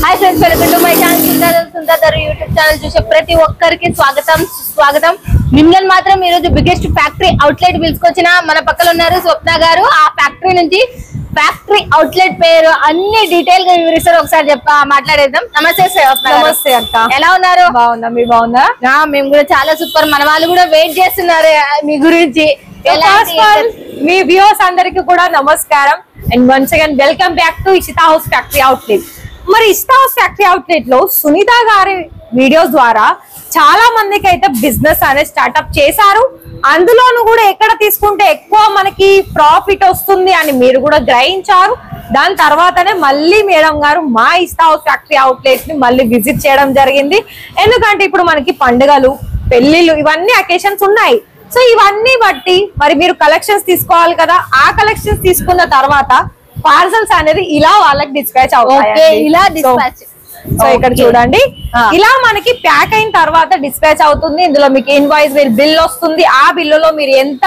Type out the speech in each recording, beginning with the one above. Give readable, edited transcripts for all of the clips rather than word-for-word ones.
Hi friends, welcome to my channel Sundar YouTube channel చూసే ప్రతి ఒక్కరికి స్వాగతం. మిమ్మల్ని మాత్రం ఈ రోజు బిగ్గెస్ట్ ఫ్యాక్టరీ అవుట్లెట్ పిలుచుకొచ్చిన మన పక్కన ఉన్నారు స్వప్న గారు. ఆ ఫ్యాక్టరీ నుంచి ఫ్యాక్టరీ అవుట్లెట్ పేరు అన్ని డీటెయిల్ గా వివరిస్తారు. ఒకసారి మాట్లాడేద్దాం. నమస్తే స్వప్న. నమస్తే అక్క, ఎలా ఉన్నారు? బాగున్నా, మీరు బాగున్నా? మేము కూడా చాలా సూపర్. మన వాళ్ళు కూడా వెయిట్ చేస్తున్నారు మీ గురించి. మీ వ్యూవర్స్ అందరికి కూడా నమస్కారం and once again welcome back to Ishita house factory outlet. మరి ఇషితా హౌస్ ఫ్యాక్టరీ అవుట్లెట్ లో సునీత గారి వీడియోస్ ద్వారా చాలా మందికి అయితే బిజినెస్ అనేది స్టార్ట్అప్ చేశారు. అందులోనూ కూడా ఎక్కడ తీసుకుంటే ఎక్కువ మనకి ప్రాఫిట్ వస్తుంది అని మీరు కూడా గ్రహించారు. దాని తర్వాతనే మళ్ళీ మేడం గారు మా ఇషితా హౌస్ ఫ్యాక్టరీ అవుట్లెట్ ని మళ్ళీ విజిట్ చేయడం జరిగింది. ఎందుకంటే ఇప్పుడు మనకి పండుగలు, పెళ్లిళ్ళు ఇవన్నీ అకేషన్స్ ఉన్నాయి. సో ఇవన్నీ బట్టి మరి మీరు కలెక్షన్స్ తీసుకోవాలి కదా. ఆ కలెక్షన్స్ తీసుకున్న తర్వాత పార్సల్స్ అనేది ఇలా వాళ్ళకి డిస్పాచ్ అవుతాయి. సో ఇక్కడ చూడండి, ఇలా మనకి ప్యాక్ అయిన తర్వాత డిస్పాచ్ అవుతుంది. ఇందులో మీకు ఇన్వాయిస్ బిల్ వస్తుంది. ఆ బిల్లులో మీరు ఎంత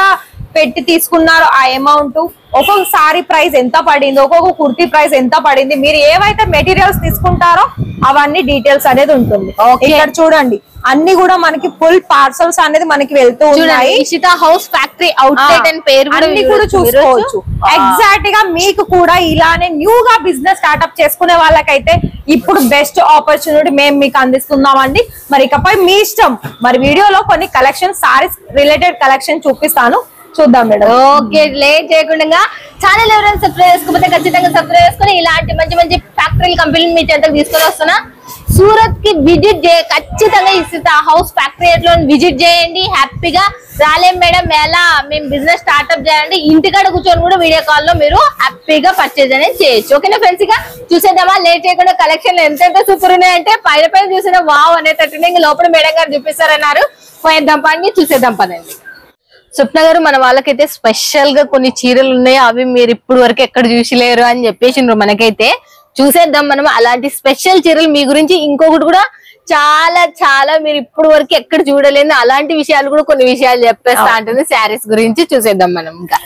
పెట్టి తీసుకున్నారో ఆ అమౌంట్, ఒక్కొక్క సారీ ప్రైస్ ఎంత పడింది, ఒక్కొక్క కుర్తీ ప్రైస్ ఎంత పడింది, మీరు ఏవైతే మెటీరియల్స్ తీసుకుంటారో అవన్నీ డీటెయిల్స్ అనేది ఉంటుంది. ఇక్కడ చూడండి, అన్ని కూడా మనకి ఫుల్ పార్సల్స్ అనేది మనకి వెళ్తూ ఉన్నాయి. ఇషితా హౌస్ ఫ్యాక్టరీ అవుట్లెట్ అని పేరు అన్ని కూడా చూసుకోవచ్చు. ఎగ్జాక్ట్ గా మీకు కూడా ఇలానే న్యూ గా బిజినెస్ స్టార్ట్అప్ చేసుకునే వాళ్ళకైతే ఇప్పుడు బెస్ట్ ఆపర్చునిటీ మేము మీకు అందిస్తున్నామండి. మరి ఇకపై మీ ఇష్టం. మరి వీడియోలో కొన్ని కలెక్షన్ సారీస్ రిలేటెడ్ కలెక్షన్ చూపిస్తాను, చూద్దాం మేడం. ఓకే, లేట్ చేయకుండా ఛానల్ ఎవరైనా సబ్స్క్రైబ్ చేసుకోకపోతే ఖచ్చితంగా సబ్స్క్రైబ్ చేసుకుని ఇలాంటి మంచి మంచి ఫ్యాక్టరీలు కంపెనీలు మీ చెంతకు తీసుకొని వస్తున్నా. సూరత్ కి విజిట్ ఖచ్చితంగా ఇషితా హౌస్ ఫ్యాక్టరీ లో విజిట్ చేయండి. హ్యాపీగా రాలేం మేడం ఎలా మేము బిజినెస్ స్టార్ట్అప్ చేయాలంటే ఇంటికాడ కూర్చొని కూడా వీడియో కాల్ లో మీరు హ్యాపీగా పర్చేజ్ అనేది చేయొచ్చు. ఓకేనా ఫ్రెండ్స్, ఇక చూసేద్దామా? లేట్ చేయకుండా కలెక్షన్ ఎంత సూపర్ ఉన్నాయంటే పైన చూసిన వావ్ అనేటట్టు ఇంక లోపల మేడం గారు చూపిస్తారన్నారు. పోయేద్దాం పని, చూసేద్దాం పదండి. స్వప్న గారు, మన వాళ్ళకైతే స్పెషల్ గా కొన్ని చీరలు ఉన్నాయి. అవి మీరు ఇప్పుడు వరకు ఎక్కడ చూసిలేరు అని చెప్పేసిండ్రు. మనకైతే చూసేద్దాం మనం అలాంటి స్పెషల్ చీరలు మీ గురించి. ఇంకొకటి కూడా చాలా చాలా మీరు ఇప్పుడు వరకు ఎక్కడ చూడలేదు అలాంటి విషయాలు కూడా కొన్ని విషయాలు చెప్పేస్తా అంటుంది శారీస్ గురించి. చూసేద్దాం మనం. ఇంకా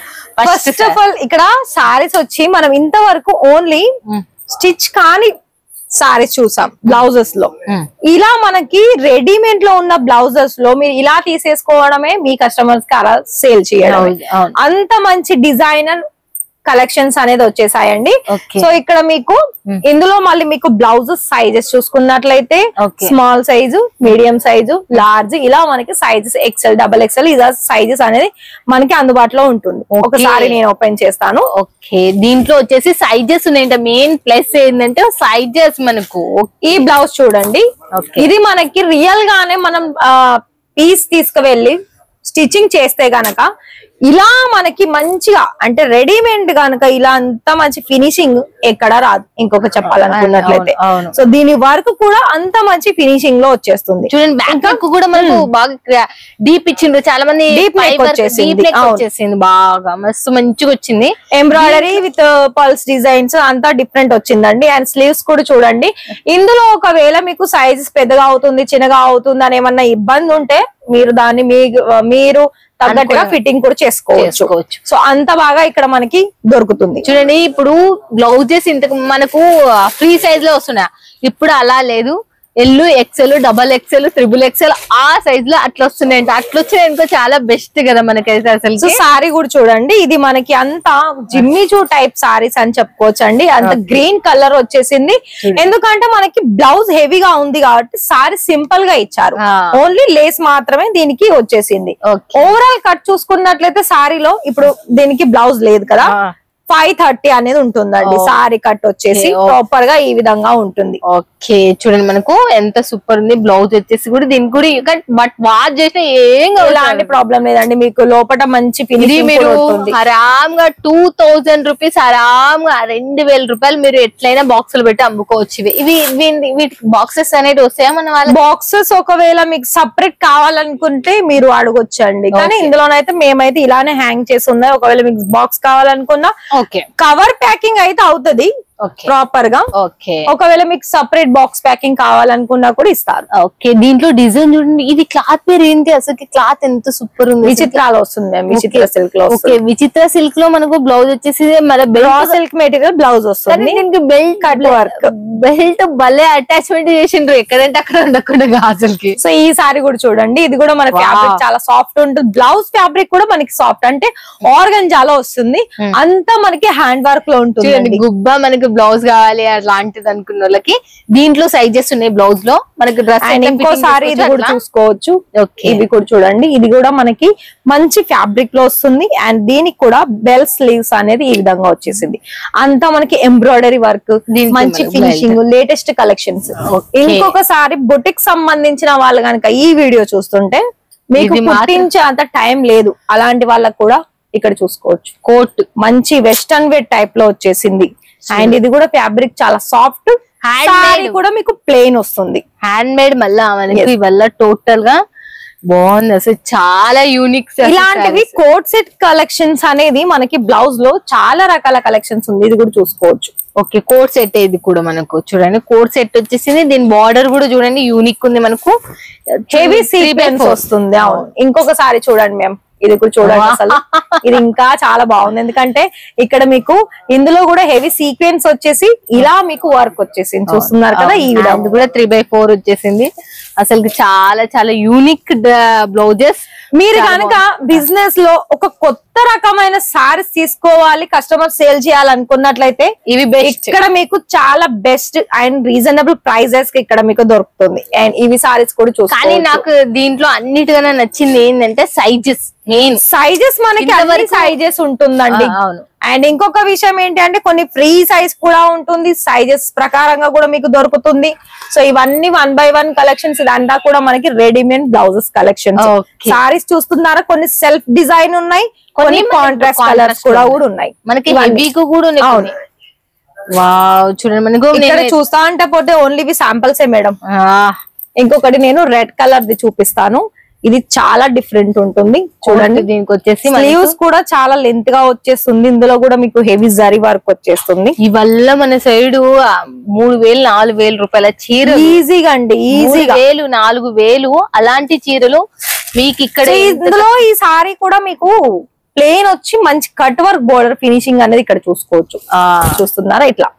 ఫస్ట్ ఆఫ్ ఆల్ ఇక్కడ శారీస్ వచ్చి మనం ఇంతవరకు ఓన్లీ స్టిచ్ కాని సారీస్ చూసాం బ్లౌజెస్ లో. ఇలా మనకి రెడీమేడ్ లో ఉన్న బ్లౌజెస్ లో మీరు ఇలా తీసేసుకోవడమే మీ కస్టమర్స్ కి అలా సేల్ చేయడం. అంత మంచి డిజైనర్ కలెక్షన్స్ అనేది వచ్చేసాయండి. సో ఇక్కడ మీకు ఇందులో మళ్ళీ మీకు బ్లౌజెస్ సైజెస్ చూసుకున్నట్లయితే small size, medium size, large, ఇలా మనకి సైజెస్ ఎక్సెల్, డబల్ ఎక్సెల్ ఇలా సైజెస్ అనేది మనకి అందుబాటులో ఉంటుంది. ఒకసారి నేను ఓపెన్ చేస్తాను. ఓకే, దీంట్లో వచ్చేసి సైజెస్ ఉన్నాయి. మెయిన్ ప్లస్ ఏంటంటే సైజెస్. మనకు ఈ బ్లౌజ్ చూడండి, ఇది మనకి రియల్ గానే మనం పీస్ తీసుకువెళ్ళి స్టిచ్చింగ్ చేస్తే గనక ఇలా మనకి మంచిగా అంటే రెడీమేడ్ గనక ఇలా అంత మంచి ఫినిషింగ్ ఎక్కడ రాదు. ఇంకొక చెప్పాలనుకున్నట్లయితే సో దీని వర్క్ కూడా అంత మంచి ఫినిషింగ్ లో వచ్చేస్తుంది. చూడండి, బ్యాక్ వర్క్ కూడా మనకు బాగా డీప్ ఇచ్చిండ్రు. చాలా మంది వచ్చేసింది, బాగా మస్తు మంచిగా వచ్చింది. ఎంబ్రాయిడరీ విత్ పల్స్ డిజైన్స్ అంతా డిఫరెంట్ వచ్చిందండి. అండ్ స్లీవ్స్ కూడా చూడండి. ఇందులో ఒకవేళ మీకు సైజెస్ పెద్దగా అవుతుంది, చిన్నగా అవుతుంది అని ఏమన్నా ఇబ్బంది ఉంటే మీరు దాన్ని మీరు తగ్గట్టుగా ఫిట్టింగ్ కూడా చేసుకోవచ్చు. సో అంత బాగా ఇక్కడ మనకి దొరుకుతుంది. చూడండి, ఇప్పుడు బ్లౌజెస్ ఇంతకు మనకు ఫ్రీ సైజ్ లో వస్తున్నాయి. ఇప్పుడు అలా లేదు. L, XL, double XL, triple XL ఆ సైజ్ లో అట్లా వస్తున్నాయంట. అట్లా వచ్చినాయనుకో చాలా బెస్ట్ కదా మనకైతే. అసలు సారీ కూడా చూడండి, ఇది మనకి అంతా జిమ్మిచూ టైప్ సారీస్ అని చెప్పుకోవచ్చు అండి. అంత గ్రీన్ కలర్ వచ్చేసింది. ఎందుకంటే మనకి బ్లౌజ్ హెవీగా ఉంది కాబట్టి సారీ సింపుల్ గా ఇచ్చారు. ఓన్లీ లేస్ మాత్రమే దీనికి వచ్చేసింది. ఓవరాల్ కట్ చూసుకున్నట్లయితే సారీలో ఇప్పుడు దీనికి బ్లౌజ్ లేదు కదా, 530 అనేది ఉంటుందండి. సారీ కట్ వచ్చేసి ప్రాపర్ గా ఈ విధంగా ఉంటుంది. ఓకే, చూడండి మనకు ఎంత సూపర్ ఉంది. బ్లౌజ్ వచ్చేసి కూడా దీనికి కూడా బట్ వాష్ చేసిన ఏం ఎలాంటి ప్రాబ్లం లేదండి. మీకు లోపల మంచి ఫినిషింగ్ మీరు ఆరామ్ గా 2000 రూపీస్ ఆరామ్ గా 2000 రూపాయలు మీరు ఎట్లయినా బాక్సులు పెట్టి అమ్ముకోవచ్చు. ఇవి వీటికి బాక్సెస్ అనేది వస్తాయా మన వాళ్ళ? బాక్సెస్ ఒకవేళ మీకు సపరేట్ కావాలనుకుంటే మీరు అడగొచ్చండి. కానీ ఇందులోనైతే మేమైతే ఇలానే హ్యాంగ్ చేసి ఉన్నాయి. ఒకవేళ మీకు బాక్స్ కావాలనుకున్నా కవర్ ప్యాకింగ్ అయితే అవుతుంది. ప్రాపర్ గా. ఒకవేళ మీకు సపరేట్ బాక్స్ ప్యాకింగ్ కావాలనుకున్నా కూడా ఇస్తారు. ఓకే, దీంట్లో డిజైన్ చూడండి, ఇది క్లాత్ పేరు ఏంటి అసలు? క్లాత్ ఎంత సూపర్ ఉంది, విచిత్రాలు వస్తుంది మ్యామ్, విచిత్ర సిల్క్ లో. ఓకే, విచిత్ర సిల్క్ లో మనకు బ్లౌజ్ వచ్చేసి రా సిల్క్ మెటీరియల్ బ్లౌజ్ వస్తుంది. దీనికి బెల్ట్ కట్ వర్క్, బెల్ట్ భలే అటాచ్మెంట్ చేసిండ్రు ఎక్కడంటే అక్కడ ఉండకుండా గాజులకి. సో ఈ సారీ కూడా చూడండి, ఇది కూడా మన ఫ్యాబ్రిక్ చాలా సాఫ్ట్ ఉంటుంది. బ్లౌజ్ ఫ్యాబ్రిక్ కూడా మనకి సాఫ్ట్ అంటే ఆర్గంజాలో వస్తుంది, అంతా మనకి హ్యాండ్ వర్క్ లో ఉంటుంది. గుబ్బ మనకి బ్లౌజ్ కావాలి అట్లాంటిది అనుకున్న వాళ్ళకి దీంట్లో సైజెస్ ఉన్నాయి బ్లౌజ్ లో మనకి డ్రెస్. అండ్ ఇంకోసారి ఇది కూడా చూసుకోవచ్చు. ఇది కూడా చూడండి, ఇది కూడా మనకి మంచి ఫ్యాబ్రిక్ లో వస్తుంది. అండ్ దీనికి కూడా బెల్ స్లీవ్స్ అనేది ఈ విధంగా వచ్చేసింది. అంతా మనకి ఎంబ్రాయిడరీ వర్క్, మంచి ఫినిషింగ్, లేటెస్ట్ కలెక్షన్స్. ఇంకొకసారి బొటిక్ సంబంధించిన వాళ్ళు కనుక ఈ వీడియో చూస్తుంటే మీకు కుట్టించే అంత టైం లేదు, అలాంటి వాళ్ళకి కూడా ఇక్కడ చూసుకోవచ్చు. కోట్ మంచి వెస్టర్న్ వేర్ టైప్ లో వచ్చేసింది. అండ్ ఇది కూడా ఫ్యాబ్రిక్ చాలా సాఫ్ట్, హ్యాండ్ కూడా మీకు ప్లెయిన్ వస్తుంది, హ్యాండ్ మేడ్. మళ్ళా మనకి వల్ల టోటల్ గా బాగుంది అసలు, చాలా యూనిక్. ఇలాంటివి కోట్ సెట్ కలెక్షన్స్ అనేది మనకి బ్లౌజ్ లో చాలా రకాల కలెక్షన్స్ ఉంది, ఇది కూడా చూసుకోవచ్చు. ఓకే, కోట్ సెట్ ఇది కూడా మనకు చూడండి, కోట్ సెట్ వచ్చేసింది. దీని బార్డర్ కూడా చూడండి యూనిక్ ఉంది, మనకు హెవీ సీక్వెన్స్ వస్తుంది. అవును, ఇంకొకసారి చూడండి మ్యామ్, ఇది కూడా చూడండి అసలు ఇది ఇంకా చాలా బాగుంది. ఎందుకంటే ఇక్కడ మీకు ఇందులో కూడా హెవీ సీక్వెన్స్ వచ్చేసి ఇలా మీకు వర్క్ వచ్చేసింది, చూస్తున్నారు కదా. ఈ విధంగా కూడా 3/4 వచ్చేసింది. అసలు చాలా చాలా యూనిక్ బ్లౌజెస్. మీరు కనుక బిజినెస్ లో ఒక కొత్త రకమైన సారీస్ తీసుకోవాలి, కస్టమర్ సేల్ చేయాలనుకున్నట్లయితే ఇవి ఇక్కడ మీకు చాలా బెస్ట్ అండ్ రీజనబుల్ ప్రైజెస్ కి ఇక్కడ మీకు దొరుకుతుంది. అండ్ ఇవి సారీస్ కూడా చూసుకో. కానీ నాకు దీంట్లో అన్నిటికన్నా నచ్చింది ఏంటంటే సైజెస్. సైజెస్ మనకి అన్ని సైజెస్ ఉంటుందండి. అండ్ ఇంకొక విషయం ఏంటి అంటే కొన్ని ఫ్రీ సైజ్ కూడా ఉంటుంది, సైజెస్ ప్రకారంగా కూడా మీకు దొరుకుతుంది. సో ఇవన్నీ 1 by 1 కలెక్షన్స్. ఇదంతా కూడా మనకి రెడీమేడ్ బ్లౌజెస్ కలెక్షన్స్. సారీస్ చూస్తున్నారా, కొన్ని సెల్ఫ్ డిజైన్ ఉన్నాయి, కొన్ని కాంట్రాస్ట్ కలర్స్ కూడా ఉన్నాయి మనకి. వావ్, చూడండి మనకు ఇక్కడ చూస్తా అంటే పోతే ఓన్లీ ఇవి శాంపుల్సే మేడం. ఇంకొకటి నేను రెడ్ కలర్ ది చూపిస్తాను, ఇది చాలా డిఫరెంట్ ఉంటుంది చూడండి. దీనికి వచ్చేసి స్లీవ్స్ కూడా చాలా లెంత్ గా వచ్చేస్తుంది, ఇందులో కూడా మీకు హెవీ జరీ వర్క్ వచ్చేస్తుంది. ఇవల్ల మన సైడ్ 3,000-4,000 రూపాయల చీర ఈజీగా అండి, ఈజీగా 4,000 అలాంటి చీరలు మీకు ఇక్కడ. ఇందులో ఈ సారీ కూడా మీకు ప్లేన్ వచ్చి మంచి కట్ వర్క్ బోర్డర్ ఫినిషింగ్ అనేది ఇక్కడ చూసుకోవచ్చు. చూస్తున్నారా, ఇట్లా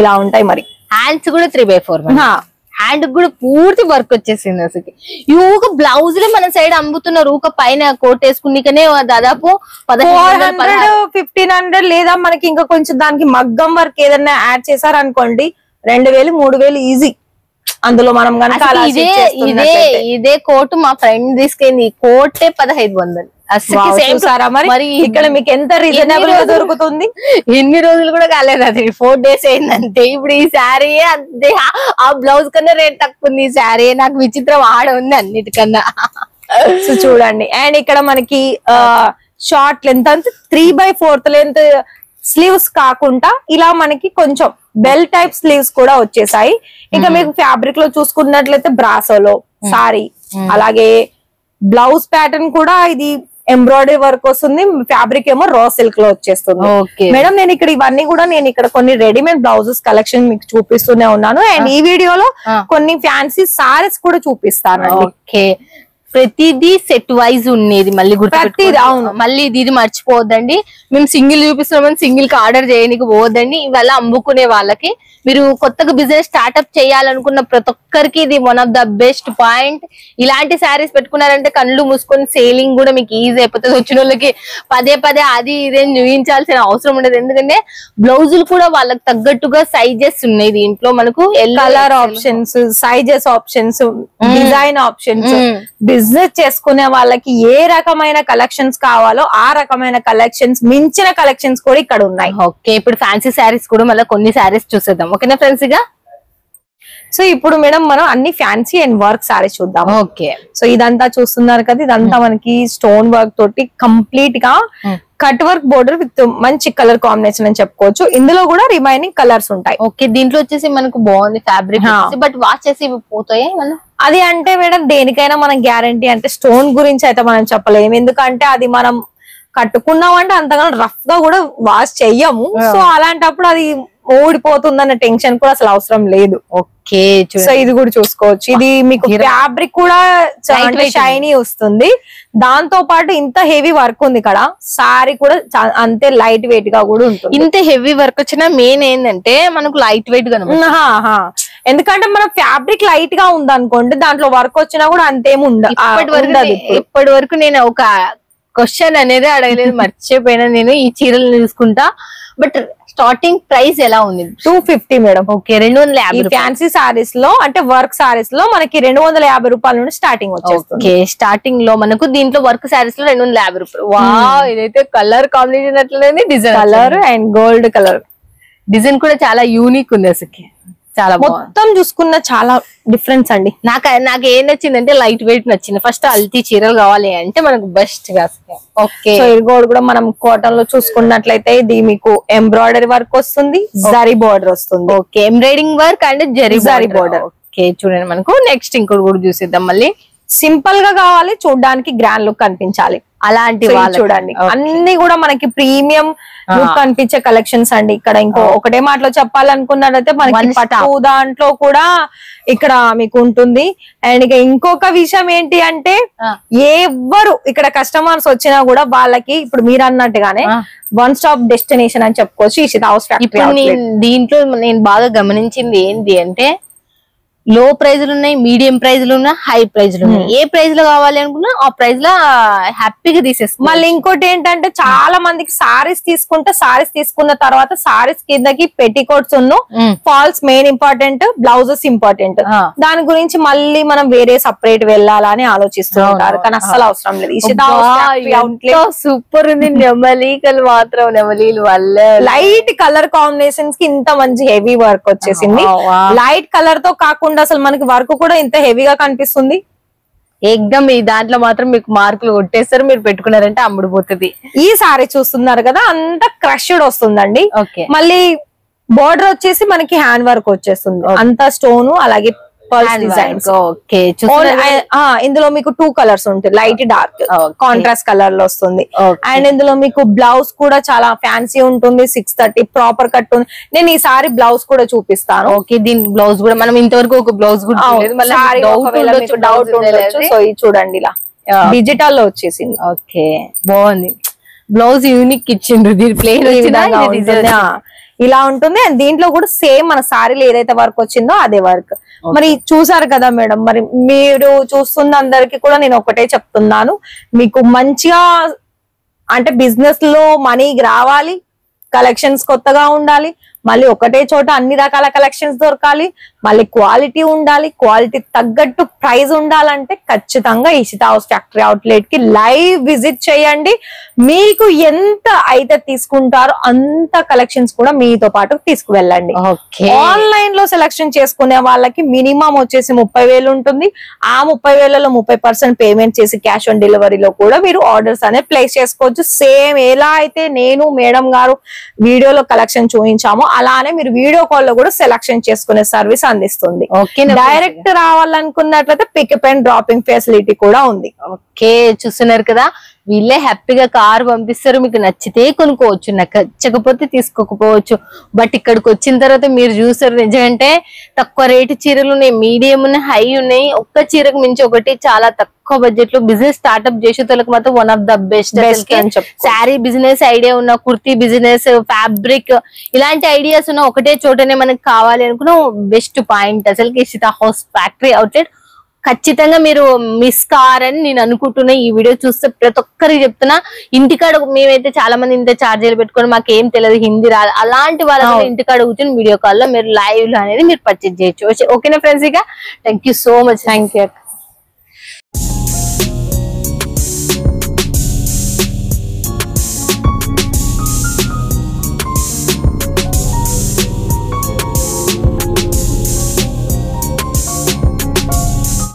ఇలా ఉంటాయి. మరి హ్యాండ్స్ కూడా 3/4, హ్యాండ్ కూడా పూర్తి వర్క్ వచ్చేసింది. అసలు యూక బ్లౌజ్ లో మన సైడ్ అమ్ముతున్నారు, ఊక పైన కోట్ వేసుకునికనే దాదాపు 1,500 లేదా మనకి ఇంకా కొంచెం దానికి మగ్గం వర్క్ ఏదైనా యాడ్ చేశారనుకోండి 2,000-3,000 ఈజీ. అందులో మనం కనుక ఇదే కోట్ మా ఫ్రెండ్ తీసుకెళ్ళింది, కోటే 1,500. మరి ఇక్కడ మీకు ఎంత రీజనబుల్ గా దొరుకుతుంది. ఎన్ని రోజులు కూడా కాలేదు, అది 4 days అయిందంటే. ఇప్పుడు ఈ శారీ అంతే, ఆ బ్లౌజ్ కన్నా రేట్ తక్కువ ఉంది. ఈ శారీ నాకు విచిత్రం ఆడ ఉంది అన్నిటికన్నా. సో చూడండి, అండ్ ఇక్కడ మనకి షార్ట్ లెంత్ అంటే 3/4 లెంత్ స్లీవ్స్ కాకుండా ఇలా మనకి కొంచెం బెల్ టైప్ స్లీవ్స్ కూడా వచ్చేసాయి. ఇంకా మీకు ఫ్యాబ్రిక్ లో చూసుకున్నట్లయితే బ్రాసోలో సారీ, అలాగే బ్లౌజ్ ప్యాటర్న్ కూడా ఇది ఎంబ్రాయిడరీ వర్క్ వస్తుంది, ఫ్యాబ్రిక్ ఏమో రా సిల్క్ లో వచ్చేస్తుంది. మేడం నేను ఇక్కడ ఇవన్నీ కూడా నేను ఇక్కడ కొన్ని రెడీమేడ్ బ్లౌజెస్ కలెక్షన్ మీకు చూపిస్తూనే ఉన్నాను. అండ్ ఈ వీడియోలో కొన్ని ఫ్యాన్సీ సారీస్ కూడా చూపిస్తాను. ప్రతిదీ సెట్ వైజ్ ఉండేది, మళ్ళీ గుర్తుపెట్టుకోండి. అవును, మళ్ళీ ఇది మర్చిపోవద్దండి. మేము సింగిల్ చూపిస్తున్నామని సింగిల్ కి ఆర్డర్ చేయడానికి పోవద్దండి. ఇవాళ అమ్ముకునే వాళ్ళకి, మీరు కొత్తగా బిజినెస్ స్టార్ట్అప్ చేయాలనుకున్న ప్రతి ఒక్కరికి ఇది one of the best point. ఇలాంటి శారీస్ పెట్టుకున్నారంటే కళ్ళు మూసుకొని సేలింగ్ కూడా మీకు ఈజీ అయిపోతుంది. వచ్చిన వాళ్ళకి పదే అది ఇదే చూపించాల్సిన అవసరం ఉండదు, ఎందుకంటే బ్లౌజులు కూడా వాళ్ళకి తగ్గట్టుగా సైజెస్ ఉన్నాయి దీంట్లో. మనకు colour options, sizes options, design options. Business చేసుకునే వాళ్ళకి ఏ రకమైన కలెక్షన్స్ కావాలో ఆ రకమైన కలెక్షన్స్, మించిన కలెక్షన్స్ కూడా ఇక్కడ ఉన్నాయి. ఓకే, ఇప్పుడు ఫ్యాన్సీ శారీస్ కూడా మళ్ళీ కొన్ని శారీస్ చూసేద్దాం. ఓకేనా ఫ్రెండ్స్ గా? సో ఇప్పుడు మేడం మనం అన్ని ఫ్యాన్సీ అండ్ వర్క్ సారీస్ చూద్దాం. ఓకే, సో ఇదంతా చూస్తున్నారు కదా, ఇదంతా మనకి స్టోన్ వర్క్ తోటి కంప్లీట్ గా కట్ వర్క్ బోర్డర్ విత్ మంచి కలర్ కాంబినేషన్ అని చెప్పుకోవచ్చు. ఇందులో కూడా రిమైనింగ్ కలర్స్ ఉంటాయి. ఓకే, దీంట్లో వచ్చేసి మనకు బాగుంది ఫ్యాబ్రిక్, బట్ వాష్ చేసి పోతాయి అది అంటే మేడం దేనికైనా మనం గ్యారంటీ అంటే స్టోన్ గురించి అయితే మనం చెప్పలేము, ఎందుకంటే అది మనం కట్టుకున్నామంటే అంతగానో రఫ్ గా కూడా వాష్ చెయ్యము. సో అలాంటప్పుడు అది ఊడిపోతుందన్న టెన్షన్ కూడా అసలు అవసరం లేదు. ఓకే, సో ఇది కూడా చూసుకోవచ్చు. ఇది మీకు ఫ్యాబ్రిక్ కూడా షైనీ వస్తుంది, దాంతో పాటు ఇంత హెవీ వర్క్ ఉంది ఇక్కడ. సారీ కూడా అంతే లైట్ వెయిట్ గా కూడా ఉంటుంది. ఇంత హెవీ వర్క్ వచ్చినా మెయిన్ ఏంటంటే మనకు లైట్ వెయిట్ గా, ఎందుకంటే మన ఫ్యాబ్రిక్ లైట్ గా ఉంది అనుకోండి, దాంట్లో వర్క్ వచ్చినా కూడా అంతేమి ఉండదు. ఇప్పటి వరకు నేను ఒక క్వశ్చన్ అనేది అడగలేదు, మర్చిపోయినా. నేను ఈ చీరలు తీసుకుంటా, బట్ స్టార్టింగ్ ప్రైస్ ఎలా ఉంది? 250 మేడం. ఓకే, 250. ఫ్యాన్సీ సారీస్ లో అంటే వర్క్ సారీస్ లో మనకి 250 రూపాయల నుండి స్టార్టింగ్ వచ్చేస్తుంది. ఓకే, స్టార్టింగ్ లో మనకు దీంట్లో వర్క్ సారీస్ లో 250 రూపాయలు. వా, ఇదైతే కలర్ కాంబినేషన్ అట్లనే, design colour and gold colour design కూడా చాలా యూనిక్ ఉంది అసలు. చాలా మొత్తం చూసుకున్న చాలా డిఫరెన్స్ అండి. నాకు ఏం నచ్చిందంటే లైట్ వెయిట్ నచ్చింది. ఫస్ట్ అల్తీ చీరలు కావాలి అంటే మనకు బెస్ట్ గా. ఓకే, సో ఇది కూడా మనం కాటన్ లో చూసుకున్నట్లయితే ఇది మీకు ఎంబ్రాయిడరీ వర్క్ వస్తుంది, జరీ బోర్డర్ వస్తుంది. Okay, embroidering work and zari border. Okay, చూడండి మనకు నెక్స్ట్ ఇంకోటి కూడా చూసిద్దాం. మళ్ళీ సింపుల్ గా కావాలి, చూడడానికి గ్రాండ్ లుక్ కనిపించాలి, అలాంటి వాళ్ళు చూడండి. అన్ని కూడా మనకి ప్రీమియం లుక్ కనిపించే కలెక్షన్స్ అండి. ఇక్కడ ఇంకో ఒకటే మాటలో చెప్పాలనుకున్నట్లయితే మనకి పట్టు దాంట్లో కూడా ఇక్కడ మీకు ఉంటుంది. అండ్ ఇక ఇంకొక విషయం ఏంటి అంటే, ఎవ్వరు ఇక్కడ కస్టమర్స్ వచ్చినా కూడా వాళ్ళకి ఇప్పుడు మీరు అన్నట్టుగానే వన్ స్టాప్ డెస్టినేషన్ అని చెప్పుకోవచ్చు ఇషితా హౌస్ ఫ్యాక్టరీ. దీంట్లో నేను బాగా గమనించింది ఏంటి అంటే, లో ప్రైజ్లు ఉన్నాయి, మీడియం ప్రైజ్లు ఉన్నాయి, హై ప్రైజ్లు ఉన్నాయి. ఏ ప్రైజ్ లో కావాలి అనుకున్నా ఆ ప్రైజ్ లో హ్యాపీగా తీసేస్తాం. మళ్ళీ ఇంకోటి ఏంటంటే, చాలా మందికి సారీస్ తీసుకుంటే సారీస్ తీసుకున్న తర్వాత సారీస్ కిందకి పెట్టికోట్స్ ఉన్న falls main important, blouses important. దాని గురించి మళ్ళీ మనం వేరే సపరేట్ వెళ్ళాలని ఆలోచిస్తూ ఉంటారు, కానీ అస్సలు అవసరం లేదు. సూపర్ ఉంది. నెమలీకలు మాత్రం నెమలీలు వల్ల లైట్ కలర్ కాంబినేషన్స్ కి ఇంత మంచి హెవీ వర్క్ వచ్చేసింది. లైట్ కలర్ తో కాకుండా అసలు మనకి వర్క్ కూడా ఇంత హెవీగా కనిపిస్తుంది. ఎగ్దమ్ ఈ దాంట్లో మాత్రం మీకు మార్కులు కొట్టేస్తారు, మీరు పెట్టుకున్నారంటే అమ్ముడుపోతుంది. ఈ సారీ చూస్తున్నారు కదా, అంత క్రష్డ్ వస్తుందండి. ఓకే, మళ్ళీ బోర్డర్ వచ్చేసి మనకి హ్యాండ్ వర్క్ వచ్చేస్తుంది, అంత స్టోన్ అలాగే డిజైన్స్. ఓకే, ఇందులో మీకు 2 కలర్స్ ఉంటాయి, లైట్ డార్క్ కాంట్రాస్ట్ కలర్ లో వస్తుంది. అండ్ ఇందులో మీకు బ్లౌజ్ కూడా చాలా ఫ్యాన్సీ ఉంటుంది, 630 ప్రాపర్ కట్ ఉంది. నేను ఈ సారీ బ్లౌజ్ కూడా చూపిస్తాను. ఓకే, దీని బ్లౌజ్ కూడా మనం ఇంతవరకు ఒక బ్లౌజ్ కూడా డౌట్ ఉండొచ్చు. సో ఇది చూడండి, ఇలా డిజిటల్ లో వచ్చేసింది. ఓకే, బాగుంది. బ్లౌజ్ యూనిక్ ఇచ్చిండ్రు, దీని ప్లేన్ ఇలా ఉంటుంది. అండ్ దీంట్లో కూడా సేమ్ మన సారీలో ఏదైతే వర్క్ వచ్చిందో అదే వర్క్. మరి చూసారు కదా మేడం, మరి మీరు చూస్తున్న అందరికి కూడా నేను ఒకటే చెప్తున్నాను, మీకు మంచిగా అంటే బిజినెస్ లో మనీ రావాలి, కలెక్షన్స్ కొత్తగా ఉండాలి, మళ్ళీ ఒకటే చోట అన్ని రకాల కలెక్షన్స్ దొరకాలి, మళ్ళీ క్వాలిటీ ఉండాలి, క్వాలిటీ తగ్గట్టు ప్రైస్ ఉండాలంటే ఖచ్చితంగా ఇషితా హౌస్ ఫ్యాక్టరీ అవుట్లెట్ కి లైవ్ విజిట్ చేయండి. మీకు ఎంత అయితే తీసుకుంటారో అంత కలెక్షన్స్ కూడా మీతో పాటు తీసుకువెళ్ళండి. ఆన్లైన్ లో సెలెక్షన్ చేసుకునే వాళ్ళకి మినిమం వచ్చేసి 30,000 ఉంటుంది. ఆ 30,000లో 30% పేమెంట్ చేసి క్యాష్ ఆన్ డెలివరీలో కూడా మీరు ఆర్డర్స్ అనేది ప్లేస్ చేసుకోవచ్చు. సేమ్ ఎలా అయితే నేను మేడం గారు వీడియోలో కలెక్షన్ చూపించామో అలానే మీరు వీడియో కాల్ లో కూడా సెలెక్షన్ చేసుకునే సర్వీస్ అందిస్తుంది. డైరెక్ట్ రావాలనుకున్నట్లయితే పికప్ అండ్ డ్రాపింగ్ ఫెసిలిటీ కూడా ఉంది. ఓకే, చూస్తున్నారు కదా, వీళ్ళే హ్యాపీగా కారు పంపిస్తారు, మీకు నచ్చితే కొనుక్కోవచ్చు, నచ్చకపోతే తీసుకోకపోవచ్చు. బట్ ఇక్కడికి వచ్చిన తర్వాత మీరు చూసారు, నిజంటే తక్కువ రేటు చీరలు ఉన్నాయి, మీడియం ఉన్నాయి, హై ఉన్నాయి. ఒక్క చీరకు మించి ఒకటి చాలా తక్కువ బడ్జెట్ లో బిజినెస్ స్టార్ట్అప్ చేసేటోళ్ళకి మాత్రం one of the best. Sari business idea ఉన్న, కుర్తీ బిజినెస్, ఫ్యాబ్రిక్ ఇలాంటి ఐడియాస్ ఉన్న ఒకటే చోటనే మనకు కావాలి అనుకున్న బెస్ట్ పాయింట్ అసలు ఇషితా హౌస్ ఫ్యాక్టరీ అవుట్లెట్. ఖచ్చితంగా మీరు మిస్ కారని నేను అనుకుంటున్నా. ఈ వీడియో చూస్తే ప్రతి ఒక్కరికి చెప్తున్నా, ఇంటికాడ మేమైతే చాలా మంది ఇంత ఛార్జీలు పెట్టుకొని మాకేం తెలియదు, హిందీ రాదు, అలాంటి వాళ్ళ ఇంటికాడ కూర్చొని వీడియో కాల్ లో మీరు లైవ్ లో అనేది మీరు పర్చేజ్ చేయొచ్చు. ఓకేనా ఫ్రెండ్స్, ఇక thank you so much. Thank you.